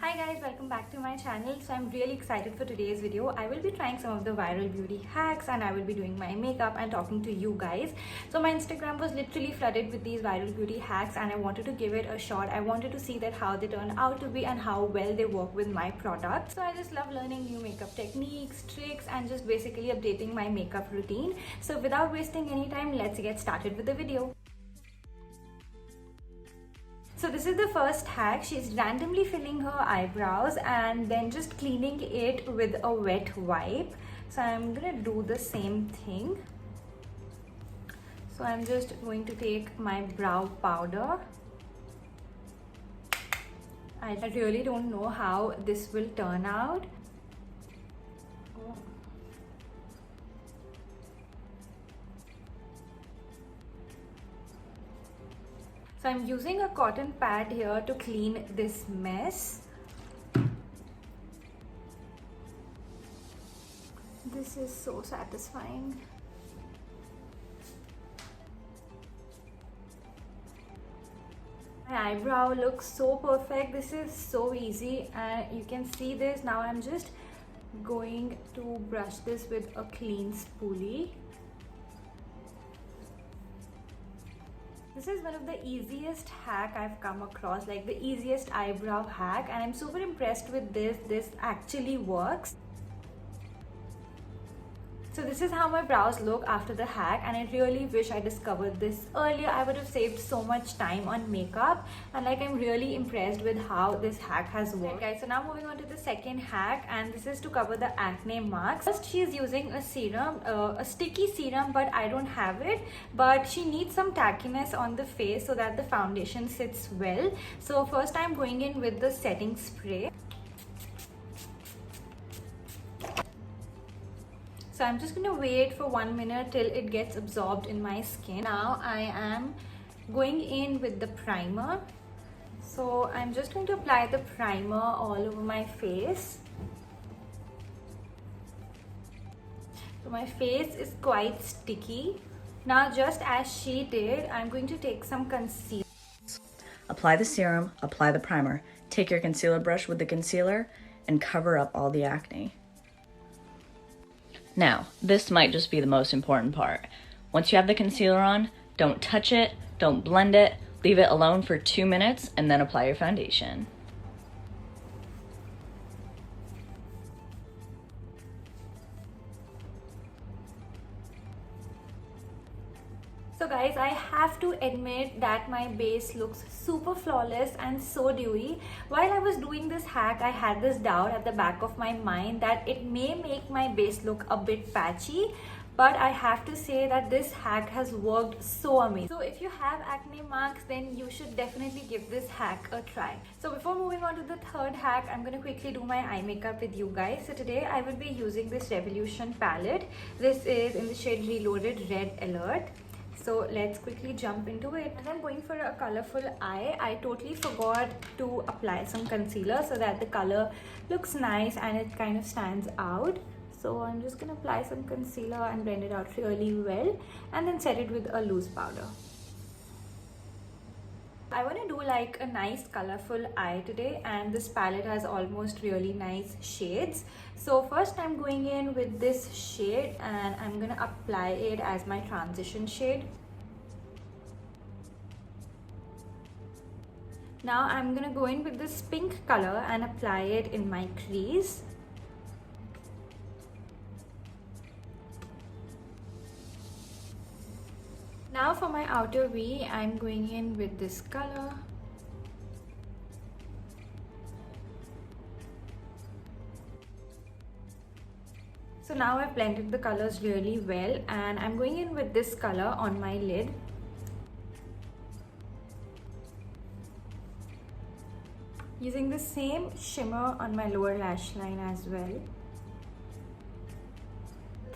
Hi guys, welcome back to my channel. So I'm really excited for today's video. I will be trying some of the viral beauty hacks and I will be doing my makeup and talking to you guys. So my Instagram was literally flooded with these viral beauty hacks and I wanted to give it a shot. I wanted to see that how they turn out to be and how well they work with my products. So I just love learning new makeup techniques, tricks and just basically updating my makeup routine. So without wasting any time, let's get started with the video. So this is the first hack. She's randomly filling her eyebrows and then just cleaning it with a wet wipe. So I'm gonna do the same thing. So I'm just going to take my brow powder. I really don't know how this will turn out. So I'm using a cotton pad here to clean this mess. This is so satisfying. My eyebrow looks so perfect. This is so easy and you can see this. Now I'm just going to brush this with a clean spoolie. This is one of the easiest hack I've come across, like the easiest eyebrow hack, and I'm super impressed with this. This actually works. So this is how my brows look after the hack and I really wish I discovered this earlier. I would have saved so much time on makeup and like I'm really impressed with how this hack has worked. Okay, guys, so now moving on to the second hack and this is to cover the acne marks. First she is using a serum, a sticky serum, but I don't have it. But she needs some tackiness on the face so that the foundation sits well. So first I'm going in with the setting spray. So I'm just going to wait for 1 minute till it gets absorbed in my skin. Now I am going in with the primer. So I'm just going to apply the primer all over my face. So my face is quite sticky. Now just as she did, I'm going to take some concealer. Apply the serum, apply the primer. Take your concealer brush with the concealer and cover up all the acne. Now, this might just be the most important part. Once you have the concealer on, don't touch it, don't blend it, leave it alone for 2 minutes and then apply your foundation. So guys, I have to admit that my base looks super flawless and so dewy. While I was doing this hack, I had this doubt at the back of my mind that it may make my base look a bit patchy. But I have to say that this hack has worked so amazing. So if you have acne marks, then you should definitely give this hack a try. So before moving on to the third hack, I'm going to quickly do my eye makeup with you guys. So today I will be using this Revolution palette. This is in the shade Reloaded Red Alert. So let's quickly jump into it. And I'm going for a colorful eye. I totally forgot to apply some concealer so that the color looks nice and it kind of stands out. So I'm just going to apply some concealer and blend it out really well and then set it with a loose powder. I want to do like a nice colorful eye today and this palette has almost really nice shades. So first I'm going in with this shade and I'm going to apply it as my transition shade. Now I'm going to go in with this pink color and apply it in my crease. Now for my outer V, I'm going in with this color. So now I've blended the colors really well and I'm going in with this color on my lid. Using the same shimmer on my lower lash line as well.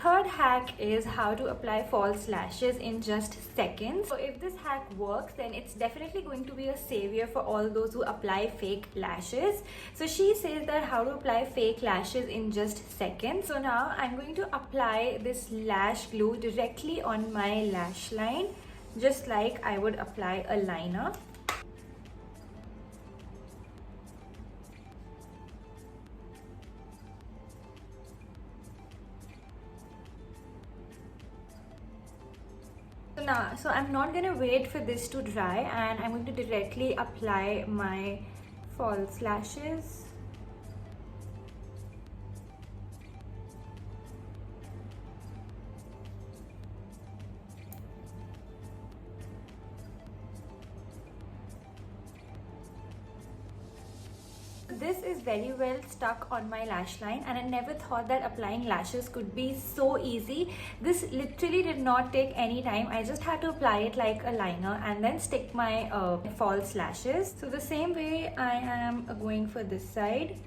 Third hack is how to apply false lashes in just seconds. So if this hack works, then it's definitely going to be a savior for all those who apply fake lashes. So she says that how to apply fake lashes in just seconds. So now I'm going to apply this lash glue directly on my lash line, just like I would apply a liner. So I'm not gonna wait for this to dry, and I'm going to directly apply my false lashes. This is very well stuck on my lash line, and I never thought that applying lashes could be so easy. This literally did not take any time. I just had to apply it like a liner and then stick my false lashes. So the same way I am going for this side.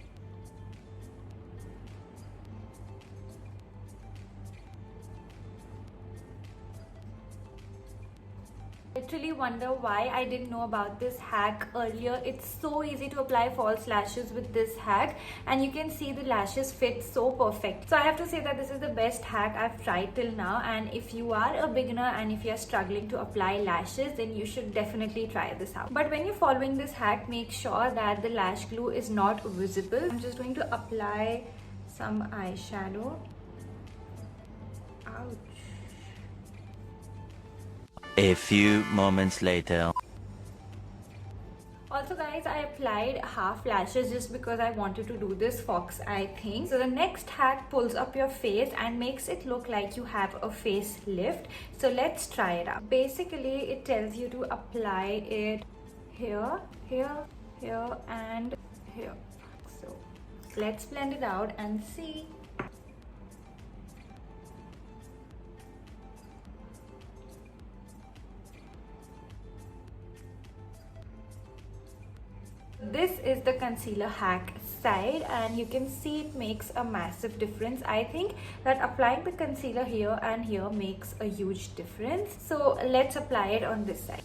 Literally wonder why I didn't know about this hack earlier. It's so easy to apply false lashes with this hack, and you can see the lashes fit so perfect. So I have to say that this is the best hack I've tried till now, and if you are a beginner and if you're struggling to apply lashes, then you should definitely try this out. But when you're following this hack, make sure that the lash glue is not visible. I'm just going to apply some eyeshadow. Ouch. A few moments later. Also guys, I applied half lashes just because I wanted to do this fox eye thing. So the next hack pulls up your face and makes it look like you have a facelift. So let's try it out. Basically, it tells you to apply it here, here, here, and here. So let's blend it out and see. This is the concealer hack side, and you can see it makes a massive difference. I think that applying the concealer here and here makes a huge difference. So let's apply it on this side.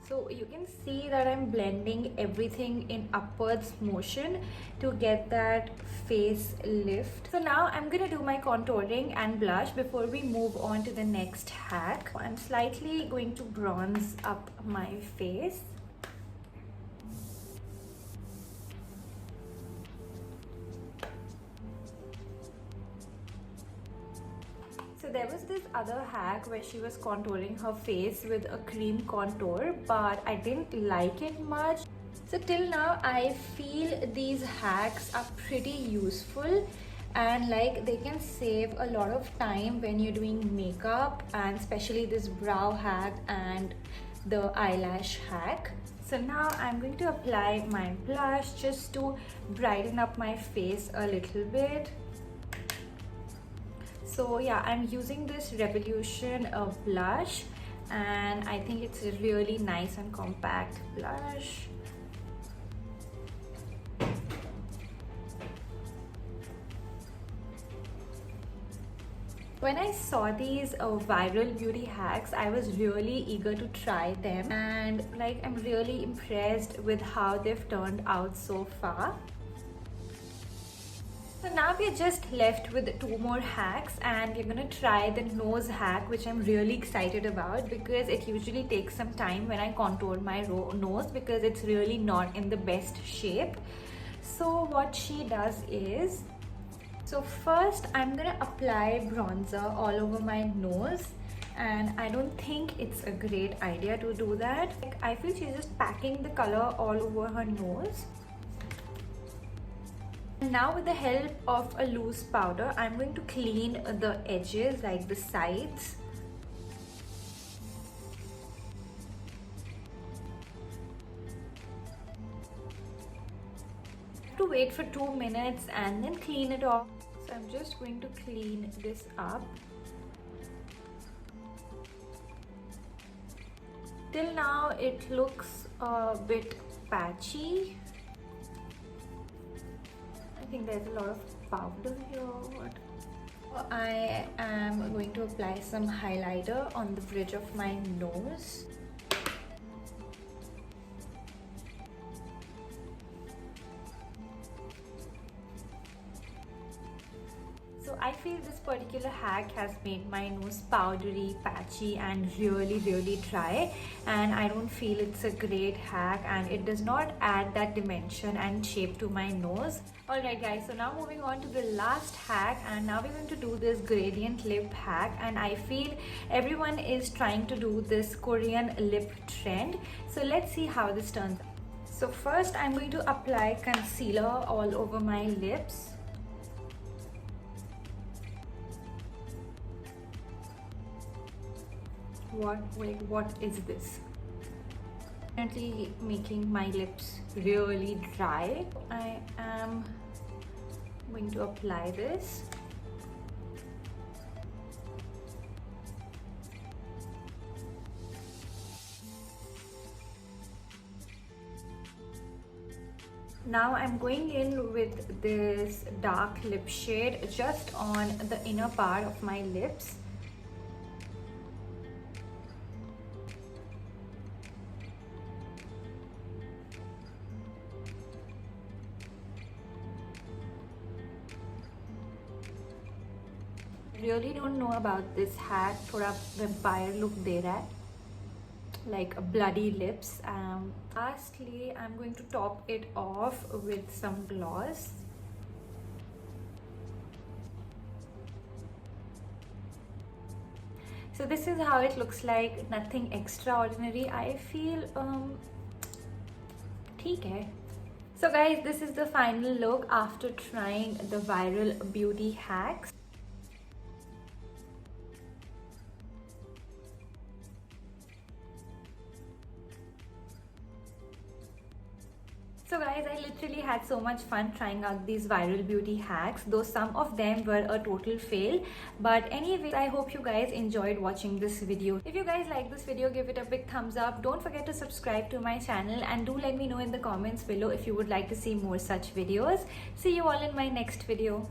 So you can see that I'm blending everything in upwards motion to get that face lift. So now I'm gonna do my contouring and blush before we move on to the next hack. I'm slightly going to bronze up my face. So there was this other hack where she was contouring her face with a cream contour, but I didn't like it much. So till now I feel these hacks are pretty useful, and like they can save a lot of time when you're doing makeup, and especially this brow hack and the eyelash hack. So now I'm going to apply my blush just to brighten up my face a little bit. So yeah, I'm using this Revolution blush, and I think it's a really nice and compact blush. When I saw these viral beauty hacks, I was really eager to try them, and like I'm really impressed with how they've turned out so far. So now we're just left with two more hacks, and we're gonna try the nose hack, which I'm really excited about because it usually takes some time when I contour my nose because it's really not in the best shape. So what she does is, so first I'm gonna apply bronzer all over my nose, and I don't think it's a great idea to do that. Like, I feel she's just packing the color all over her nose. Now with the help of a loose powder, I'm going to clean the edges, like the sides. To wait for 2 minutes and then clean it off. So I'm just going to clean this up. Till now it looks a bit patchy. I think there's a lot of powder here. I am going to apply some highlighter on the bridge of my nose. So I feel this particular hack has made my nose powdery, patchy and really dry, and I don't feel it's a great hack and it does not add that dimension and shape to my nose. Alright guys, so now moving on to the last hack, and now we're going to do this gradient lip hack, and I feel everyone is trying to do this Korean lip trend. So let's see how this turns out. So first I'm going to apply concealer all over my lips. What is this? Currently making my lips really dry. I am going to apply this. Now I'm going in with this dark lip shade just on the inner part of my lips. Really don't know about this hack. थोड़ा vampire look दे रहा है, like bloody lips. Lastly, I'm going to top it off with some gloss. So this is how it looks like. Nothing extraordinary. I feel ठीक है. So guys, this is the final look after trying the viral beauty hacks. So guys, I literally had so much fun trying out these viral beauty hacks, though some of them were a total fail. But anyway, I hope you guys enjoyed watching this video. If you guys like this video, give it a big thumbs up. Don't forget to subscribe to my channel, and do let me know in the comments below if you would like to see more such videos. See you all in my next video.